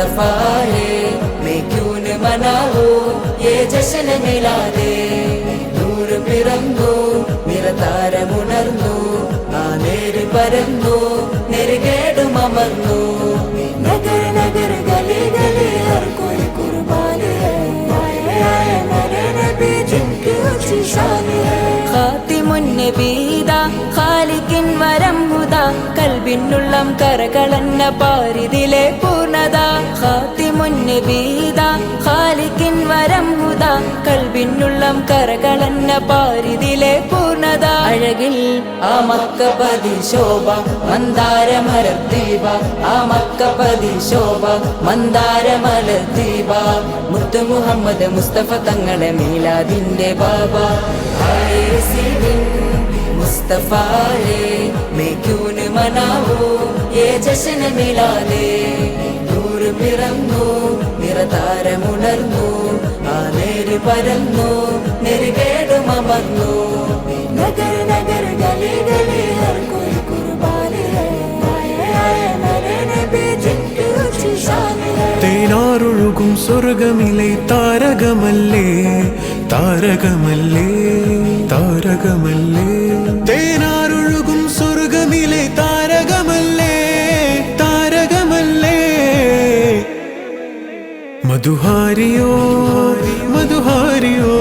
मुस्तफा है, मैं क्यों न मनाऊं ये जश्न मिलादे. നൂർ പിറന്നു നിറതാരമുണർന്നു, ആ നേര് പരന്നു നെരുകേടും അമർന്നു. നഗർ നഗർ ഗലി ഗലി ഹർ കോയി കുർബാൻ ഹൈ, ആയ മേരെ നബി ജിൻകി ഊंची शान है. ഖാതിമുൻ നബീദ ഖാലിഖിൻ വരം ഹുദ, കൽബിനുള്ളം കരകളന്ന പാരിതിലെ പൂർണ്ണത. ഖാതിമുൻ നബീദ ഖാലിഖിൻ വരം ഹുദ, കൽബിനുള്ളം കരകളന്ന പാരിതിലെ പൂർണ്ണത. അഴകിൽ ആ മക്കപതി ശോഭ മന്ദാരമലർദീപ, ആ മക്കപതി ശോഭ മന്ദാരമലർദീപ. മുത്ത് മുഹമ്മദ് മുസ്തഫ തങ്ങളെ മീലാദിന്റെ ബാബ. मुस्तफा है, मैं क्यों न मनाऊं ये जश्न मिलादे. നൂർ പിറന്നു നിറതാരമുണർന്നു, ആ നേര് പരന്നു നെരുകേടും അമർന്നു. നഗർ നഗർ ഗലി ഗലി ഹർ കോയി കുർബാൻ ഹൈ, ആയ മേരെ നബി ജിൻകി ഊंची शान है. തേനാറൊഴുകും സ്വർഗമിലെ താരകമല്ലേ, താരകമല്ലേ, താരകമല്ലേ. തേനാറൊഴുകും സ്വർഗമിലെ താരകമല്ലേ, താരകമല്ലേ. മധുഹാരിയോ മധുഹാരിയോ